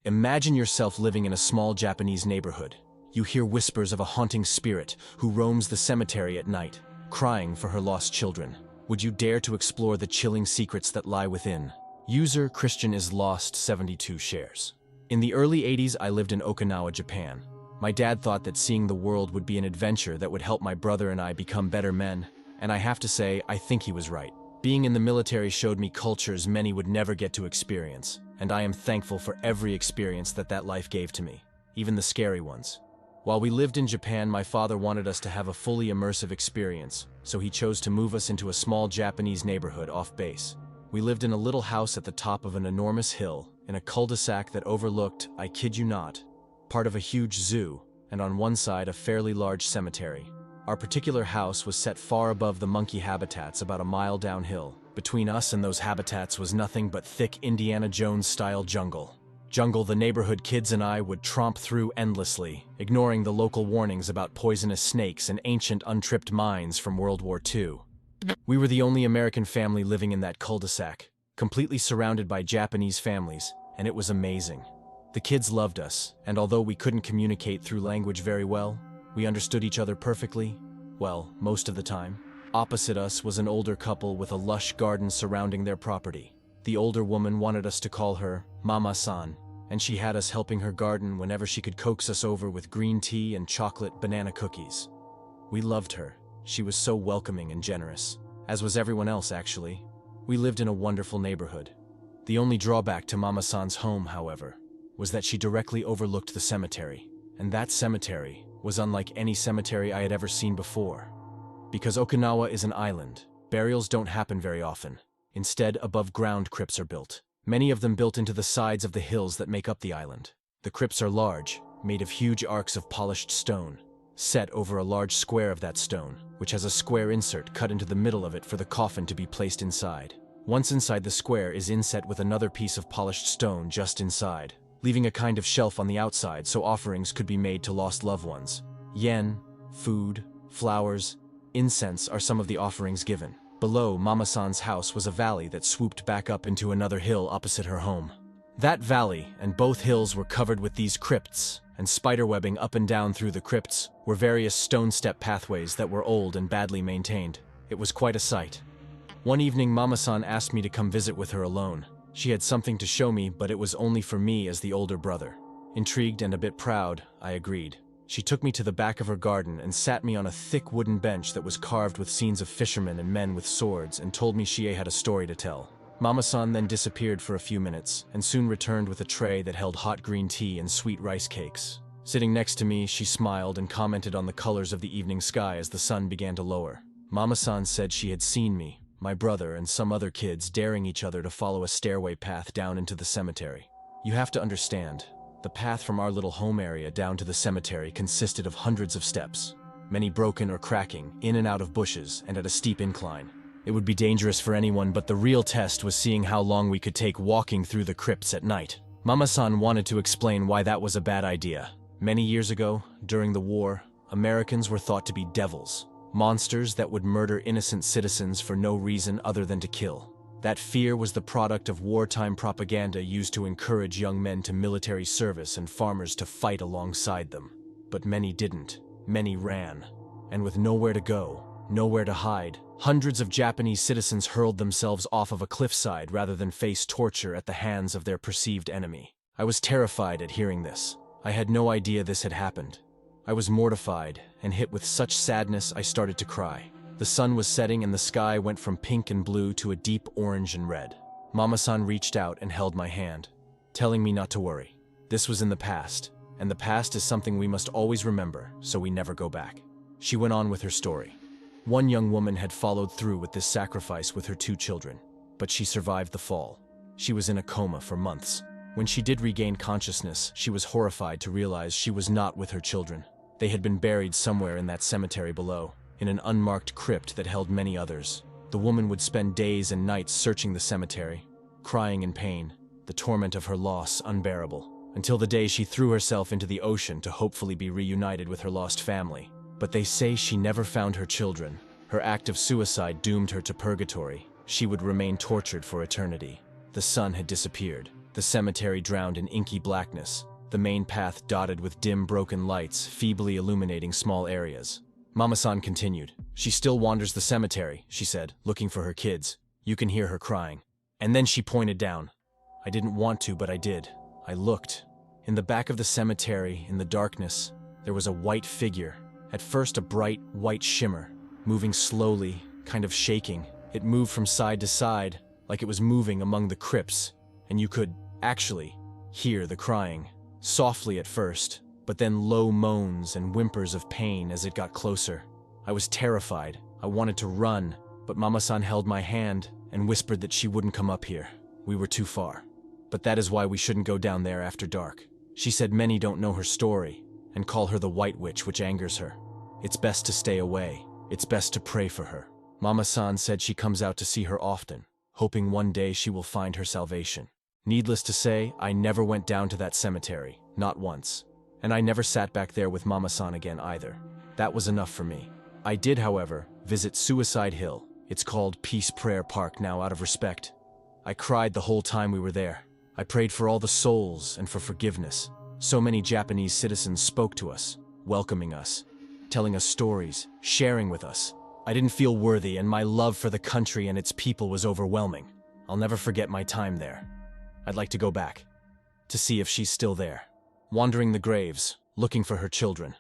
Imagine yourself living in a small Japanese neighborhood. You hear whispers of a haunting spirit who roams the cemetery at night, crying for her lost children. Would you dare to explore the chilling secrets that lie within? User Christian is lost 72 shares. In the early 80s, I lived in Okinawa, Japan. My dad thought that seeing the world would be an adventure that would help my brother and I become better men, and I have to say, I think he was right. Being in the military showed me cultures many would never get to experience, and I am thankful for every experience that life gave to me, even the scary ones. While we lived in Japan, my father wanted us to have a fully immersive experience, so he chose to move us into a small Japanese neighborhood off base. We lived in a little house at the top of an enormous hill, in a cul-de-sac that overlooked, I kid you not, part of a huge zoo, and on one side a fairly large cemetery. Our particular house was set far above the monkey habitats about a mile downhill. Between us and those habitats was nothing but thick Indiana Jones-style jungle. Jungle the neighborhood kids and I would tromp through endlessly, ignoring the local warnings about poisonous snakes and ancient untripped mines from World War II. We were the only American family living in that cul-de-sac, completely surrounded by Japanese families, and it was amazing. The kids loved us, and although we couldn't communicate through language very well, we understood each other perfectly, well, most of the time. Opposite us was an older couple with a lush garden surrounding their property. The older woman wanted us to call her Mama-san, and she had us helping her garden whenever she could coax us over with green tea and chocolate banana cookies. We loved her. She was so welcoming and generous, as was everyone else actually. We lived in a wonderful neighborhood. The only drawback to Mama-san's home, however, was that she directly overlooked the cemetery, and that cemetery was unlike any cemetery I had ever seen before. Because Okinawa is an island, burials don't happen very often. Instead, above-ground crypts are built. Many of them built into the sides of the hills that make up the island. The crypts are large, made of huge arcs of polished stone, set over a large square of that stone, which has a square insert cut into the middle of it for the coffin to be placed inside. Once inside, the square is inset with another piece of polished stone just inside, leaving a kind of shelf on the outside so offerings could be made to lost loved ones. Yen, food, flowers, incense are some of the offerings given. Below Mama-san's house was a valley that swooped back up into another hill opposite her home. That valley and both hills were covered with these crypts, and spiderwebbing up and down through the crypts were various stone step pathways that were old and badly maintained. It was quite a sight. One evening, Mama-san asked me to come visit with her alone. She had something to show me, but it was only for me as the older brother. Intrigued and a bit proud, I agreed. She took me to the back of her garden and sat me on a thick wooden bench that was carved with scenes of fishermen and men with swords and told me she had a story to tell. Mama-san then disappeared for a few minutes and soon returned with a tray that held hot green tea and sweet rice cakes. Sitting next to me, she smiled and commented on the colors of the evening sky as the sun began to lower. Mama-san said she had seen me, my brother, and some other kids daring each other to follow a stairway path down into the cemetery. You have to understand, the path from our little home area down to the cemetery consisted of hundreds of steps, many broken or cracking, in and out of bushes, and at a steep incline. It would be dangerous for anyone, but the real test was seeing how long we could take walking through the crypts at night. Mama-san wanted to explain why that was a bad idea. Many years ago, during the war, Americans were thought to be devils, monsters that would murder innocent citizens for no reason other than to kill. That fear was the product of wartime propaganda used to encourage young men to military service and farmers to fight alongside them. But many didn't. Many ran. And with nowhere to go, nowhere to hide, hundreds of Japanese citizens hurled themselves off of a cliffside rather than face torture at the hands of their perceived enemy. I was terrified at hearing this. I had no idea this had happened. I was mortified and hit with such sadness I started to cry. The sun was setting and the sky went from pink and blue to a deep orange and red. Mama-san reached out and held my hand, telling me not to worry. This was in the past, and the past is something we must always remember, so we never go back. She went on with her story. One young woman had followed through with this sacrifice with her 2 children, but she survived the fall. She was in a coma for months. When she did regain consciousness, she was horrified to realize she was not with her children. They had been buried somewhere in that cemetery below, in an unmarked crypt that held many others. The woman would spend days and nights searching the cemetery, crying in pain, the torment of her loss unbearable, until the day she threw herself into the ocean to hopefully be reunited with her lost family. But they say she never found her children. Her act of suicide doomed her to purgatory. She would remain tortured for eternity. The sun had disappeared. the cemetery drowned in inky blackness, the main path dotted with dim broken lights, feebly illuminating small areas. Mama-san continued. She still wanders the cemetery, she said, looking for her kids. You can hear her crying. And then she pointed down. I didn't want to, but I did. I looked. In the back of the cemetery, in the darkness, there was a white figure. At first a bright, white shimmer, moving slowly, kind of shaking. It moved from side to side, like it was moving among the crypts, and you could, actually, hear the crying. Softly at first, but then low moans and whimpers of pain as it got closer. I was terrified. I wanted to run, but Mama-san held my hand and whispered that she wouldn't come up here. We were too far. But that is why we shouldn't go down there after dark. She said many don't know her story and call her the White Witch, which angers her. It's best to stay away. It's best to pray for her. Mama-san said she comes out to see her often, hoping one day she will find her salvation. Needless to say, I never went down to that cemetery, not once. And I never sat back there with Mama-san again either. That was enough for me. I did, however, visit Suicide Hill. It's called Peace Prayer Park now out of respect. I cried the whole time we were there. I prayed for all the souls and for forgiveness. So many Japanese citizens spoke to us, welcoming us, telling us stories, sharing with us. I didn't feel worthy, and my love for the country and its people was overwhelming. I'll never forget my time there. I'd like to go back, to see if she's still there. Wandering the graves, looking for her children.